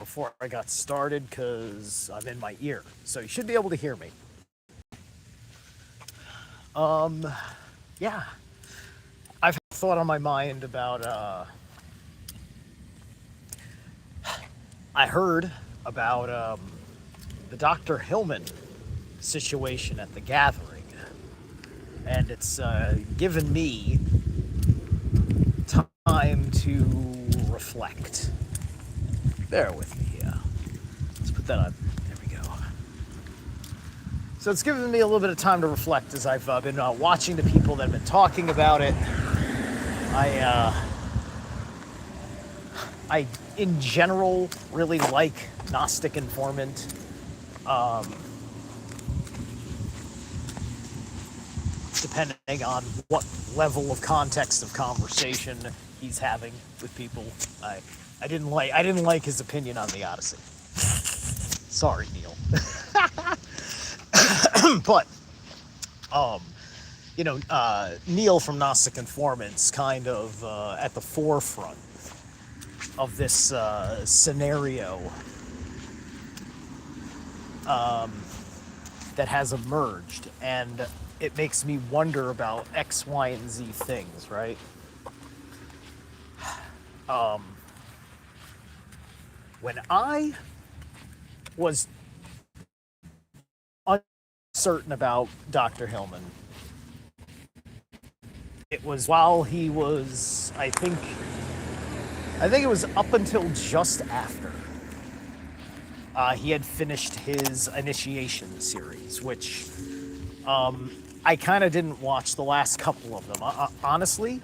before I got started because I'm in my ear. So you should be able to hear me. Um, yeah. I've had a thought on my mind about, I heard about, the Dr. Hillman situation at the gathering. And it's, given me time to reflect. Bear with me, yeah. Let's put that on. There we go. So it's given me a little bit of time to reflect as I've been watching the people that have been talking about it. I in general, really like Gnostic Informant. Depending on what level of context of conversation he's having with people, I didn't like his opinion on the Odyssey. Sorry, Neil. But Neil from Gnostic Informants kind of at the forefront of this scenario that has emerged, and it makes me wonder about X, Y, and Z things, right? When I was uncertain about Dr. Hillman, it was while he was, I think it was up until just after he had finished his initiation series, which I kind of didn't watch the last couple of them. Honestly,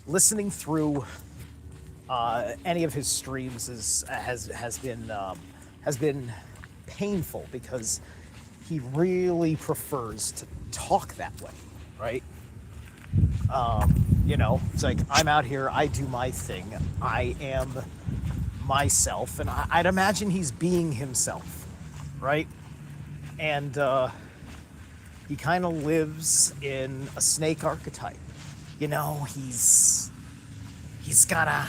listening through any of his streams has been painful because he really prefers to talk that way, right? It's like, I'm out here, I do my thing, I am myself, and I'd imagine he's being himself, right? And he kind of lives in a snake archetype. He's gotta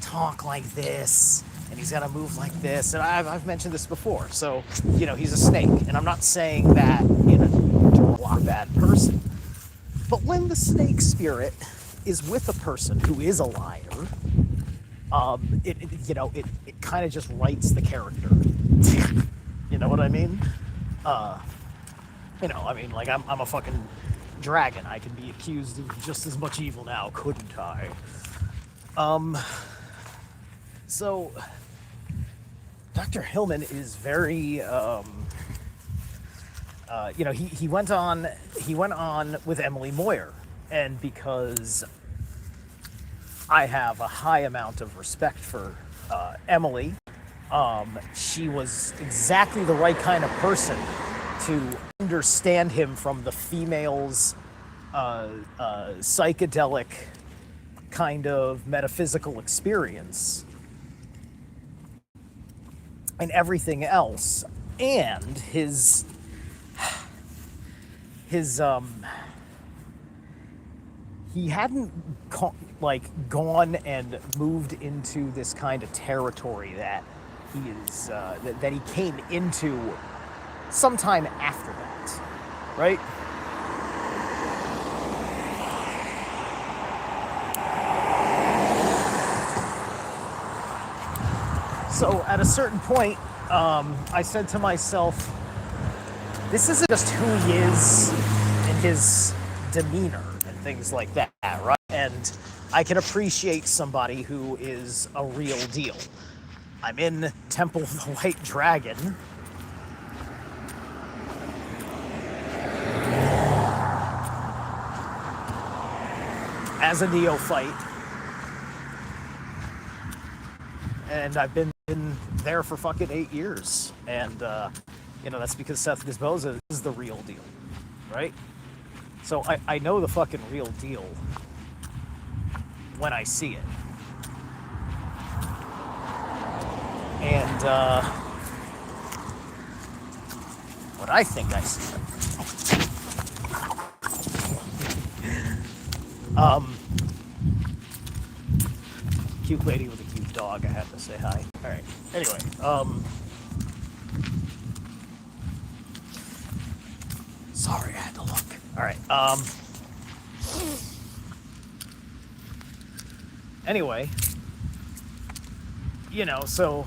talk like this, and he's gotta move like this, and I've mentioned this before. So, he's a snake, and I'm not saying that in a bad person. But when the snake spirit is with a person who is a liar, it kind of just writes the character. You know what I mean? Like I'm a fucking dragon. I can be accused of just as much evil now, couldn't I? So Dr. Hillman is very, he went on with Emily Moyer, and because I have a high amount of respect for Emily, she was exactly the right kind of person to understand him from the female's psychedelic kind of metaphysical experience and everything else, and his he hadn't gone and moved into this kind of territory that he is that he came into sometime after that, right? So at a certain point, I said to myself, this isn't just who he is and his demeanor and things like that, right? And I can appreciate somebody who is a real deal. I'm in Temple of the White Dragon. As a neophyte. And I've been there for fucking 8 years. And, that's because Seth Gizboza is the real deal, right? So I know the fucking real deal when I see it. And what I think I see. Cute lady with a cute dog. I had to say hi. All right. Anyway, sorry, I had to look. All right. Anyway, so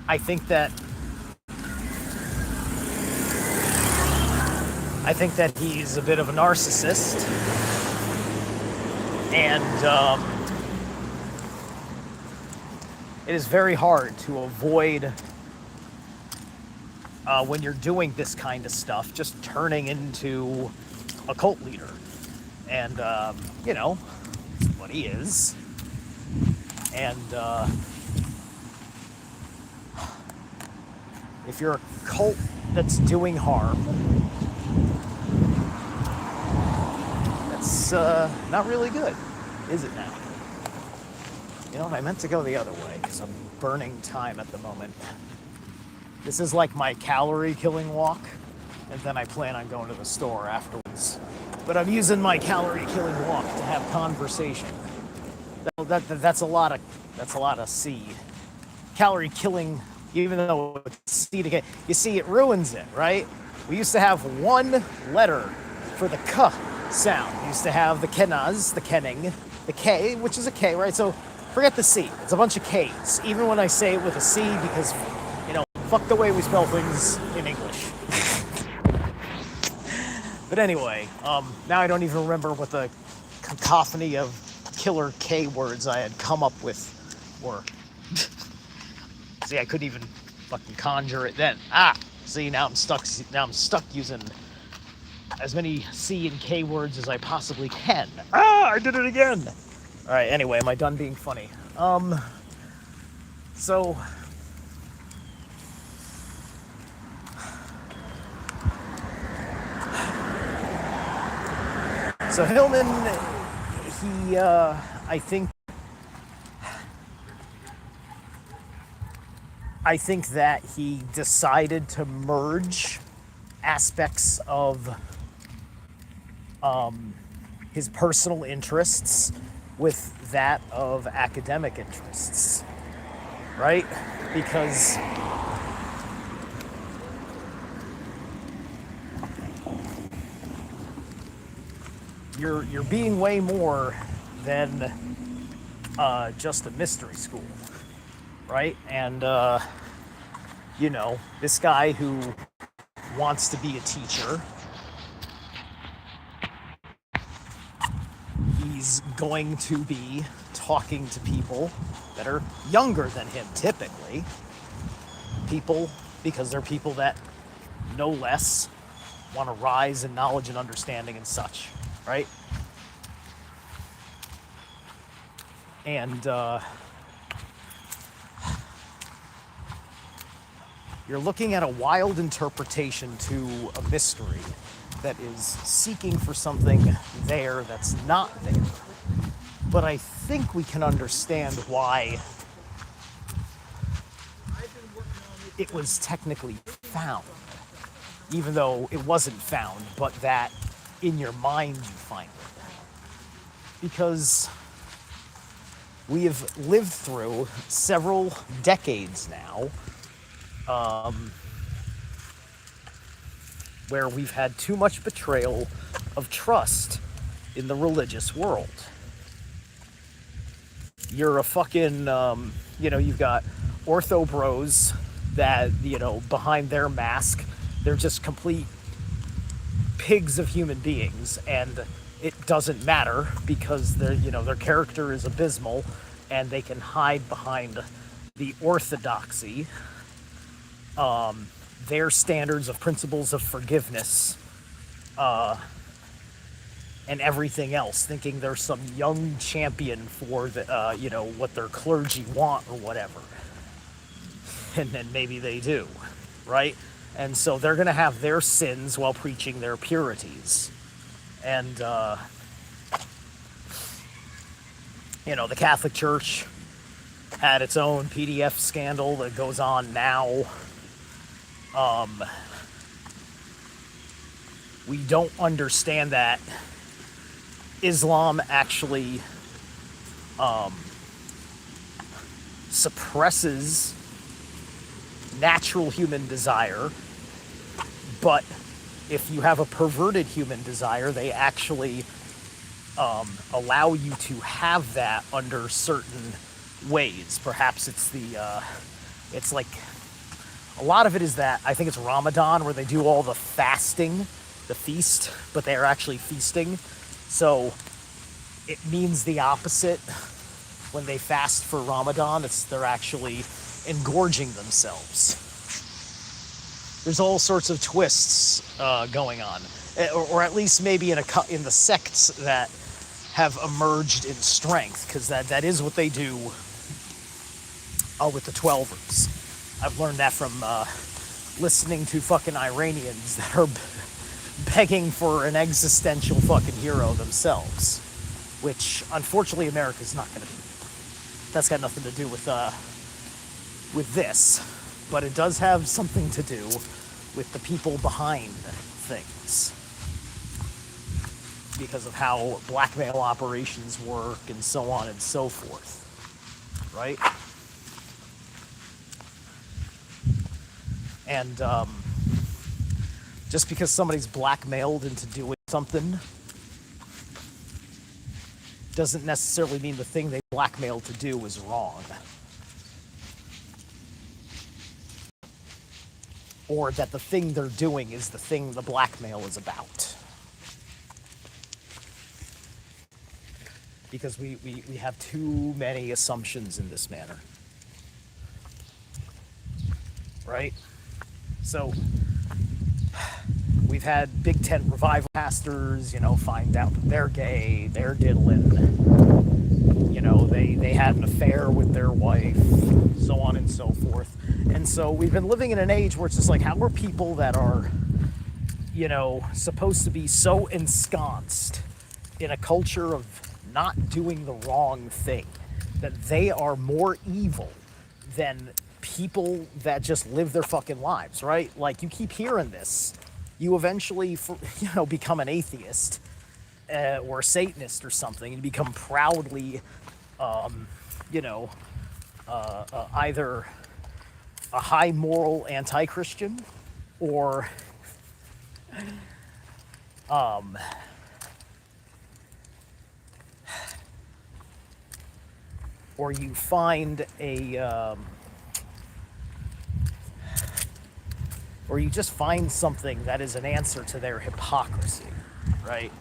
I think that he's a bit of a narcissist, and it is very hard to avoid when you're doing this kind of stuff, just turning into a cult leader, and what he is, and if you're a cult that's doing harm, that's not really good, is it now? I meant to go the other way because I'm burning time at the moment. This is like my calorie killing walk, and then I plan on going to the store afterwards. But I'm using my calorie killing walk to have conversation. That's a lot of seed. Calorie killing, even though it's seed again, you see, it ruins it, right? We used to have one letter for the k sound. We used to have the kenaz, the kenning, the k, which is a k, right? So forget the c. It's a bunch of k's. Even when I say it with a c, because fuck the way we spell things in English. But anyway, now I don't even remember what the cacophony of killer K words I had come up with were. See, I couldn't even fucking conjure it then. See, now I'm stuck using as many C and K words as I possibly can. I did it again. All right, anyway, am I done being funny? So Hillman, he, I think that he decided to merge aspects of his personal interests with that of academic interests, right? Because you're being way more than just a mystery school, right? And this guy who wants to be a teacher, he's going to be talking to people that are younger than him, typically. Because they're people that know less, want to rise in knowledge and understanding and such, right? And you're looking at a wild interpretation to a mystery that is seeking for something there that's not there. But I think we can understand why it was technically found, even though it wasn't found, but that in your mind you find it. Because we have lived through several decades now where we've had too much betrayal of trust in the religious world. You're a fucking, you've got ortho bros that, behind their mask, they're just complete pigs of human beings, and it doesn't matter because their character is abysmal, and they can hide behind the orthodoxy, their standards of principles of forgiveness, and everything else, thinking they're some young champion for the, what their clergy want or whatever. And then maybe they do, right? And so they're going to have their sins while preaching their purities. And, the Catholic Church had its own PDF scandal that goes on now. We don't understand that Islam actually suppresses natural human desire, but if you have a perverted human desire, they actually allow you to have that under certain ways. Perhaps it's like, a lot of it is that, I think it's Ramadan, where they do all the fasting, the feast, but they are actually feasting. So it means the opposite. When they fast for Ramadan, they're actually engorging themselves. There's all sorts of twists going on, or at least maybe in the sects that have emerged in strength, because that is what they do with the Twelvers. I've learned that from listening to fucking Iranians that are begging for an existential fucking hero themselves, which unfortunately America's not going to be. That's got nothing to do with this, but it does have something to do with the people behind things, because of how blackmail operations work and so on and so forth, right? And just because somebody's blackmailed into doing something doesn't necessarily mean the thing they blackmailed to do is wrong. Or that the thing they're doing is the thing the blackmail is about. Because we have too many assumptions in this manner. Right? So, we've had Big Tent revival pastors, find out that they're gay, they're diddling, they had an affair with their wife, so on and so forth. And so we've been living in an age where it's just like, how are people that are, supposed to be so ensconced in a culture of not doing the wrong thing, that they are more evil than people that just live their fucking lives, right? Like, you keep hearing this. You eventually, become an atheist or a Satanist or something, and become proudly, either a high moral anti-Christian or you find or you just find something that is an answer to their hypocrisy, right?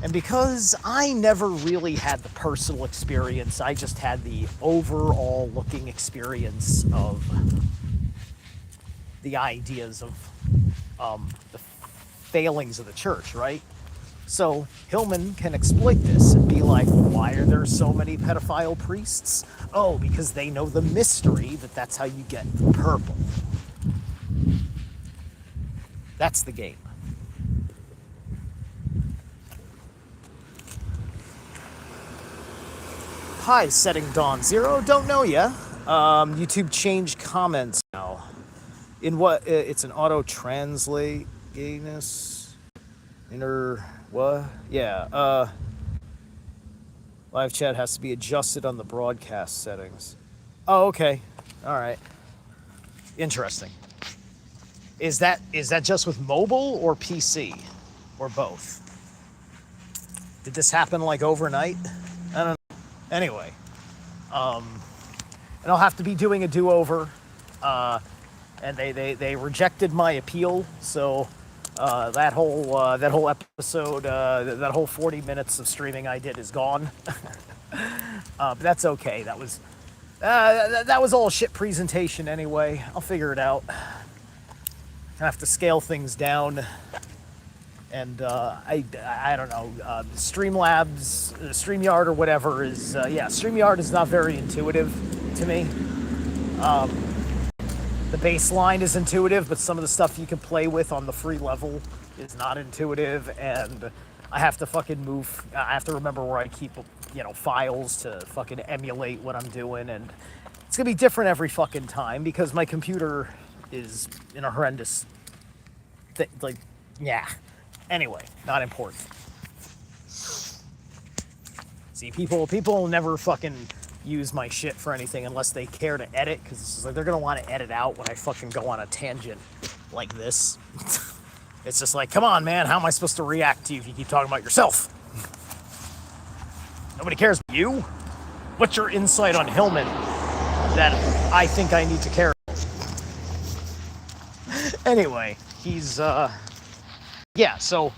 And because I never really had the personal experience, I just had the overall looking experience of the ideas of the failings of the church, right? So Hillman can exploit this and be like, why are there so many pedophile priests? Oh, because they know the mystery that's how you get the purple. That's the game. Hi, Setting Dawn Zero. Don't know ya. YouTube changed comments now. In what? It's an auto translate gayness. What? Yeah. Live chat has to be adjusted on the broadcast settings. Oh, okay. All right. Interesting. Is that just with mobile or PC? Or both? Did this happen like overnight? I don't know. Anyway. And I'll have to be doing a do-over. And they rejected my appeal, so that whole episode, that whole 40 minutes of streaming I did is gone. But that's okay. That was all shit presentation anyway. I'll figure it out. I have to scale things down, and I don't know. Streamlabs, StreamYard or whatever is StreamYard is not very intuitive to me. The baseline is intuitive, but some of the stuff you can play with on the free level is not intuitive, and I have to fucking move. I have to remember where I keep, files to fucking emulate what I'm doing, and it's gonna be different every fucking time because my computer is in a horrendous, Anyway, not important. See, people will never fucking use my shit for anything unless they care to edit, because like they're gonna want to edit out when I fucking go on a tangent like this. It's just like, come on, man, how am I supposed to react to you if you keep talking about yourself? Nobody cares about you. What's your insight on Hillman that I think I need to care about? Anyway, he's yeah, so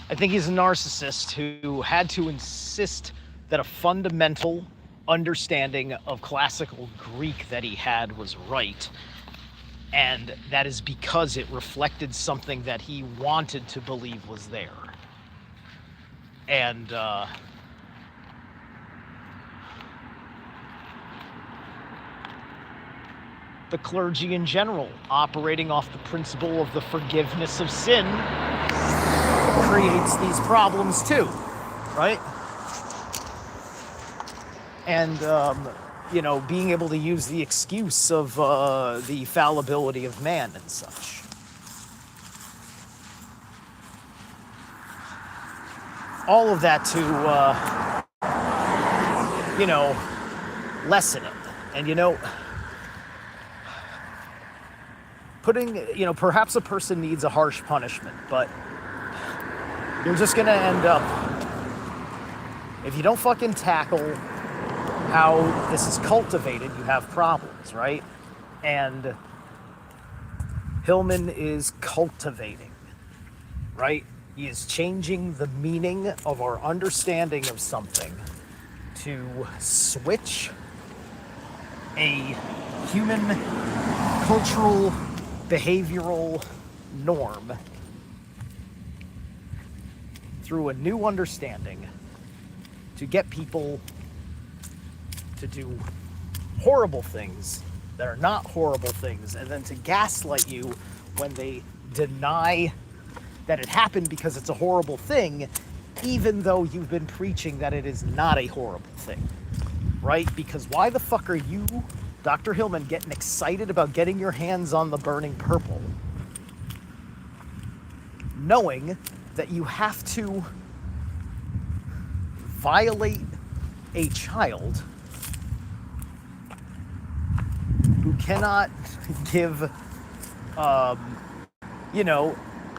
I think he's a narcissist who had to insist that a fundamental understanding of classical Greek that he had was right. And that is because it reflected something that he wanted to believe was there. And, the clergy in general, operating off the principle of the forgiveness of sin, creates these problems too, right? And, you know, being able to use the excuse of the fallibility of man and such. All of that to, you know, lessen it. And, you know, you know, perhaps a person needs a harsh punishment, but you're just gonna end up, if you don't fucking tackle how this is cultivated, you have problems, right? And Hillman is cultivating, right? He is changing the meaning of our understanding of something to switch a human cultural behavioral norm through a new understanding to get people to do horrible things that are not horrible things, and then to gaslight you when they deny that it happened because it's a horrible thing, even though you've been preaching that it is not a horrible thing, right? Because why the fuck are you, Dr. Hillman, getting excited about getting your hands on the burning purple, knowing that you have to violate a child who cannot give, you know,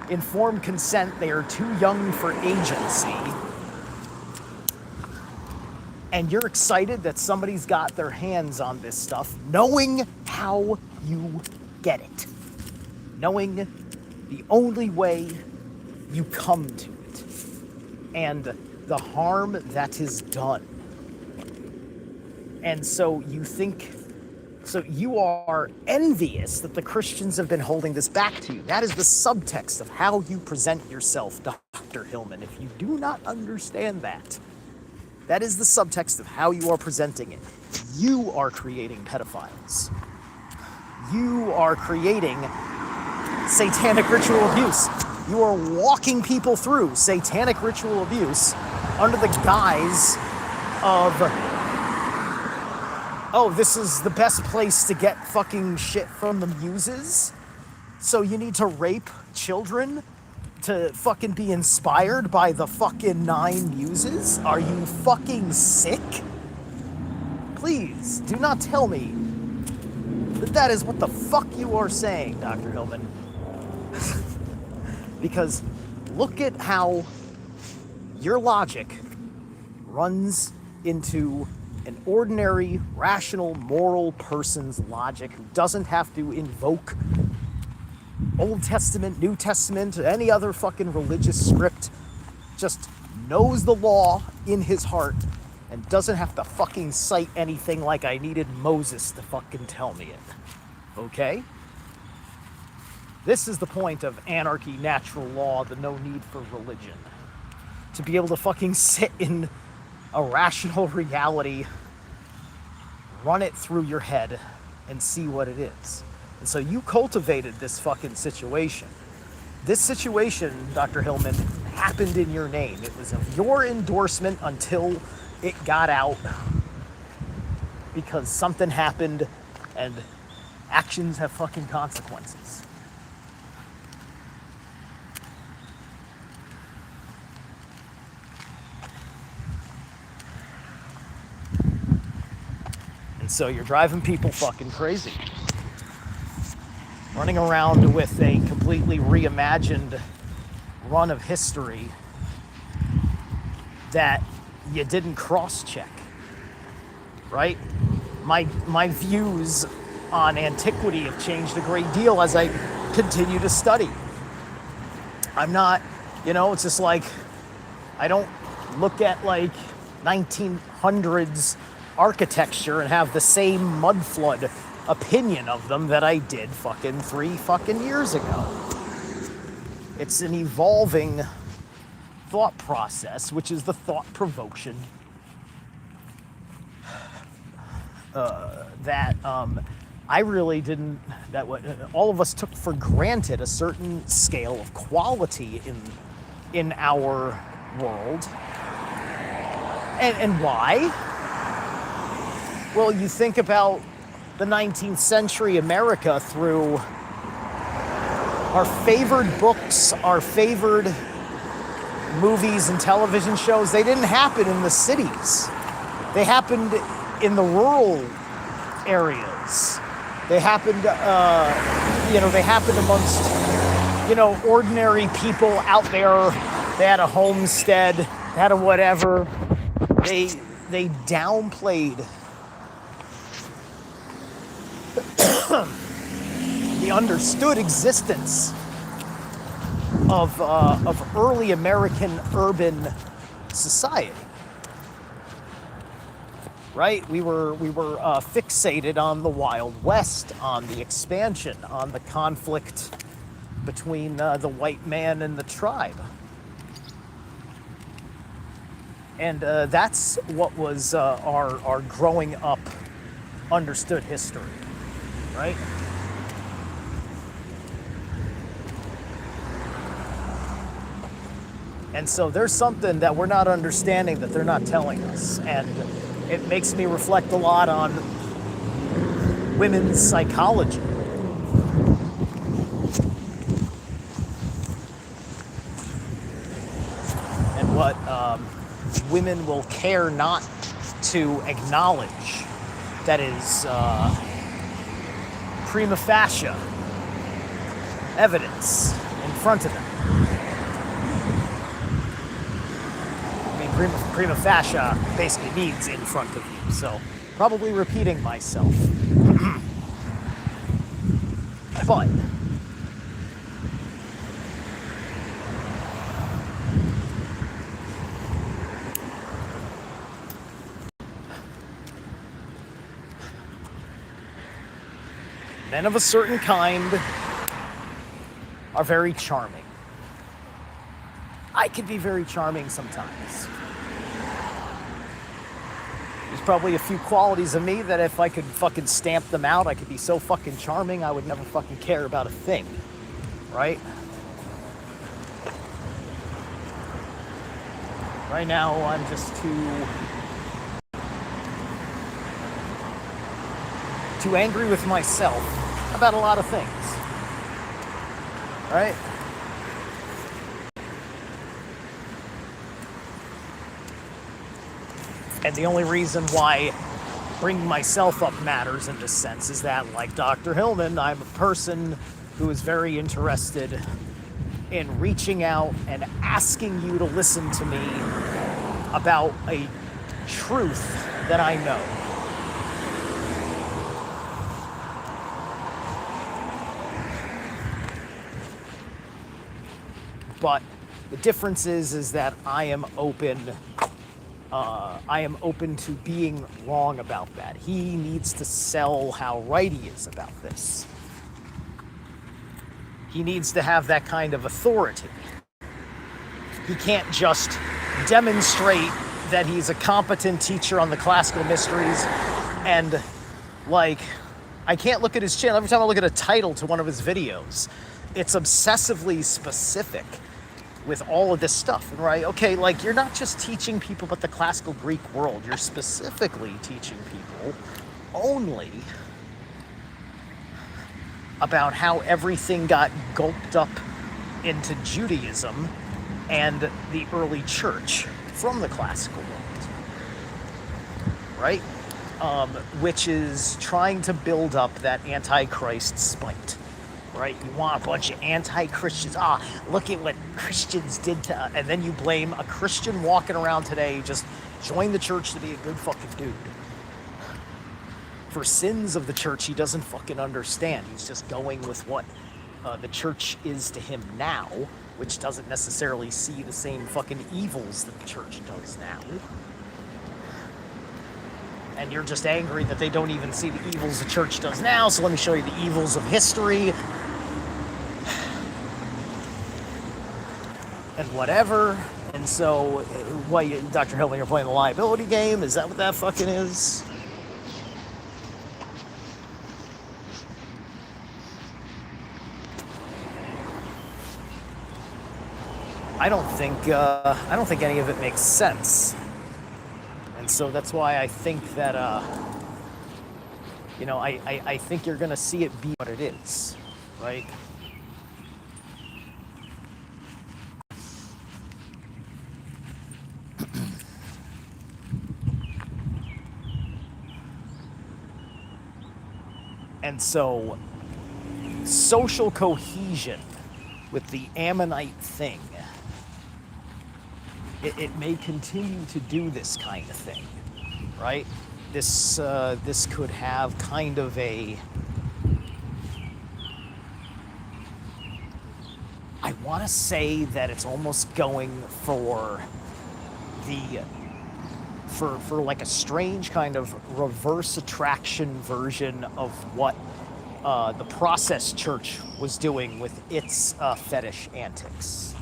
informed consent? They are too young for agency. And you're excited that somebody's got their hands on this stuff, knowing how you get it. Knowing the only way you come to it. And the harm that is done. And so you think, so you are envious that the Christians have been holding this back to you. That is the subtext of how you present yourself, Dr. Hillman. If you do not understand that, that is the subtext of how you are presenting it. You are creating pedophiles. You are creating satanic ritual abuse. You are walking people through satanic ritual abuse under the guise of, oh, this is the best place to get fucking shit from the muses, so you need to rape children to fucking be inspired by the fucking 9 muses? Are you fucking sick? Please, do not tell me that that is what the fuck you are saying, Dr. Hillman. Because look at how your logic runs into an ordinary, rational, moral person's logic who doesn't have to invoke Old Testament, New Testament, any other fucking religious script, just knows the law in his heart and doesn't have to fucking cite anything like I needed Moses to fucking tell me it. Okay? This is the point of anarchy, natural law, the no need for religion. To be able to fucking sit in a rational reality, run it through your head, and see what it is. And so you cultivated this fucking situation. This situation, Dr. Hillman, happened in your name. It was of your endorsement until it got out because something happened and actions have fucking consequences. And so you're driving people fucking crazy. Running around with a completely reimagined run of history that you didn't cross-check, right? My views on antiquity have changed a great deal as I continue to study. I'm not, it's just like, I don't look at like 1900s architecture and have the same mud flood opinion of them that I did fucking 3 fucking years ago. It's an evolving thought process, which is the thought provocation that I really didn't, that what all of us took for granted, a certain scale of quality in our world. And why? Well, you think about the 19th century America through our favored books, our favored movies and television shows. They didn't happen in the cities. They happened in the rural areas. They happened, they happened amongst, ordinary people out there. They had a homestead, had a whatever. They downplayed the understood existence of early American urban society. Right? We were fixated on the Wild West, on the expansion, on the conflict between the white man and the tribe. And that's what was our growing up understood history, right? And so there's something that we're not understanding that they're not telling us. And it makes me reflect a lot on women's psychology. And what women will care not to acknowledge that is prima facie evidence in front of them. Prima facie basically means in front of you, so probably repeating myself. But men of a certain kind are very charming. I can be very charming sometimes. There's probably a few qualities of me that if I could fucking stamp them out, I could be so fucking charming, I would never fucking care about a thing, right? Right now, I'm just too angry with myself about a lot of things, right? And the only reason why bringing myself up matters in this sense is that, like Dr. Hillman, I'm a person who is very interested in reaching out and asking you to listen to me about a truth that I know. But the difference is that I am open to being wrong about that. He needs to sell how right he is about this. He needs to have that kind of authority. He can't just demonstrate that he's a competent teacher on the classical mysteries and, like, I can't look at his channel. Every time I look at a title to one of his videos, it's obsessively specific with all of this stuff, right? Okay, like, you're not just teaching people about the classical Greek world. You're specifically teaching people only about how everything got gulped up into Judaism and the early church from the classical world, right? which is trying to build up that antichrist spite, right? You want a bunch of anti-Christians. Ah, look at what Christians did to us. And then you blame a Christian walking around today, just joined the church to be a good fucking dude. For sins of the church, he doesn't fucking understand. He's just going with what the church is to him now, which doesn't necessarily see the same fucking evils that the church does now. And you're just angry that they don't even see the evils the church does now, so let me show you the evils of history and whatever. And so, what, Dr. Hillman, you're playing the liability game? Is that what that fucking is? I don't think any of it makes sense. And so that's why I think that, I think you're going to see it be what it is, right? And so, social cohesion with the Ammonite thing, it may continue to do this kind of thing, right? This could have kind of a, I want to say that it's almost going for the, for like a strange kind of reverse attraction version of what the Process Church was doing with its fetish antics.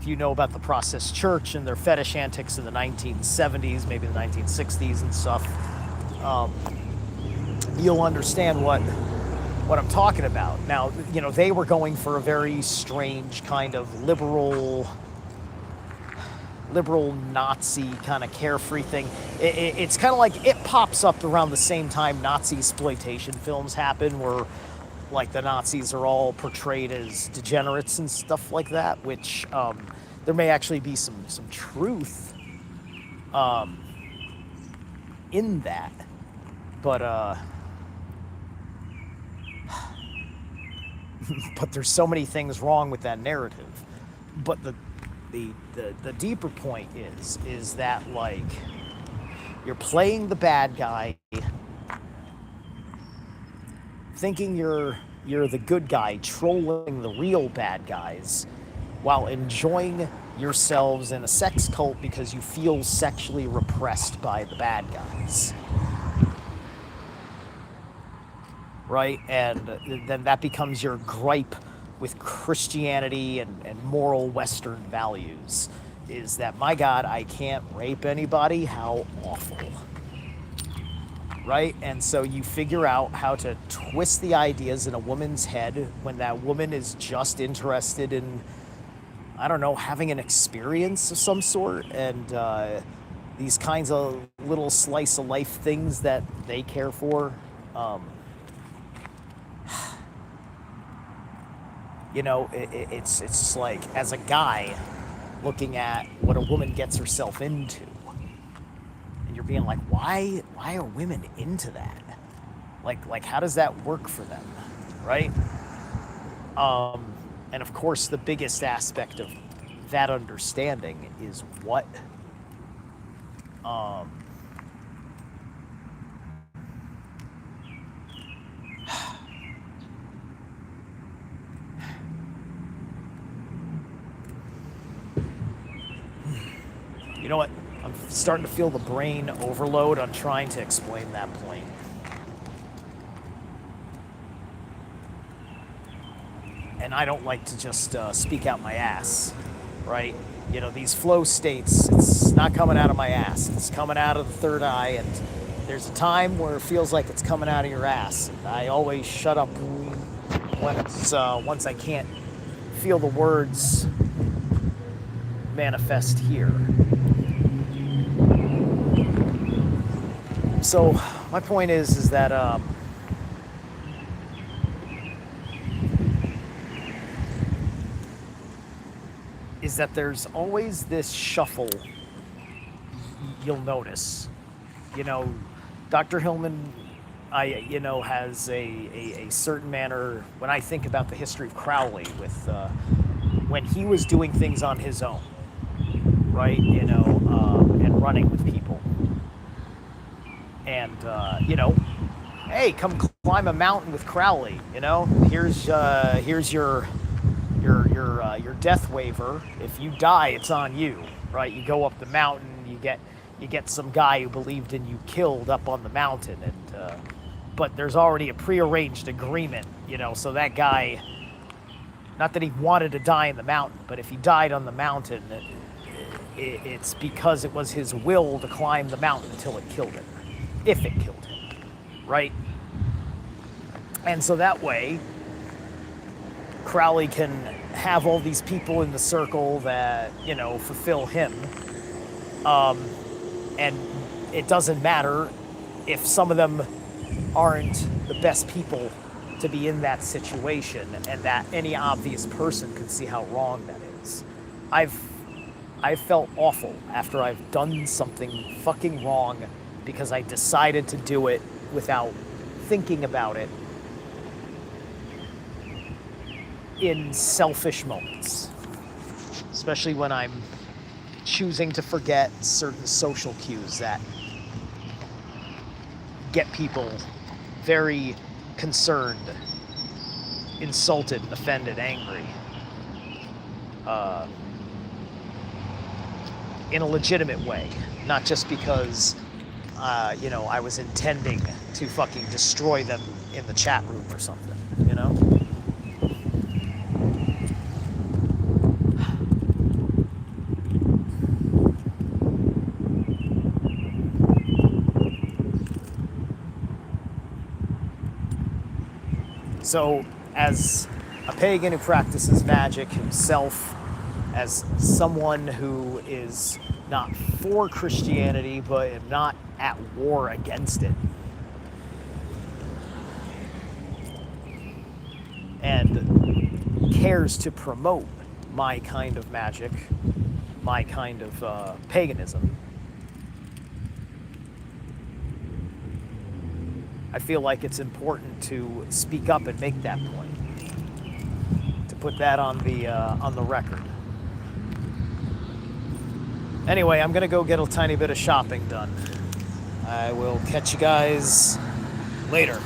If you know about the Process Church and their fetish antics in the 1970s, maybe the 1960s and stuff, you'll understand what I'm talking about. Now, they were going for a very strange kind of liberal Nazi kind of carefree thing. It's kind of like it pops up around the same time Nazi exploitation films happen, where like the Nazis are all portrayed as degenerates and stuff like that, which there may actually be some truth in that, but but there's so many things wrong with that narrative. But the deeper point is that, like, you're playing the bad guy, thinking you're the good guy, trolling the real bad guys, while enjoying yourselves in a sex cult because you feel sexually repressed by the bad guys. Right? And then that becomes your gripe with Christianity and moral Western values, is that, my God, I can't rape anybody, how awful. Right? And so you figure out how to twist the ideas in a woman's head when that woman is just interested in, I don't know, having an experience of some sort, and these kinds of little slice of life things that they care for. It's like, as a guy looking at what a woman gets herself into, and you're being like, why are women into that? Like how does that work for them, right? And of course, the biggest aspect of that understanding is what you know what? I'm starting to feel the brain overload on trying to explain that point. And I don't like to just speak out my ass, right? These flow states, it's not coming out of my ass. It's coming out of the third eye, and there's a time where it feels like it's coming out of your ass. And I always shut up when it's, once I can't feel the words manifest here. So my point is that there's always this shuffle you'll notice. Dr. Hillman, has a certain manner when I think about the history of Crowley with when he was doing things on his own, right? And running with people, and hey, come climb a mountain with Crowley. Here's your death waiver. If you die, it's on you, right? You go up the mountain, you get some guy who believed in you killed up on the mountain, and but there's already a prearranged agreement, so that guy, not that he wanted to die in the mountain, but if he died on the mountain, it's because it was his will to climb the mountain until it killed him, if it killed him, right? And so that way, Crowley can have all these people in the circle that, fulfill him. And it doesn't matter if some of them aren't the best people to be in that situation, and that any obvious person can see how wrong that is. I've felt awful after I've done something fucking wrong because I decided to do it without thinking about it in selfish moments, especially when I'm choosing to forget certain social cues that get people very concerned, insulted, offended, angry, in a legitimate way, not just because I was intending to fucking destroy them in the chat room or something, So, as a pagan who practices magic himself, as someone who is not for Christianity, but not at war against it, and cares to promote my kind of magic, my kind of paganism, I feel like it's important to speak up and make that point, to put that on the record. Anyway, I'm gonna go get a tiny bit of shopping done. I will catch you guys later.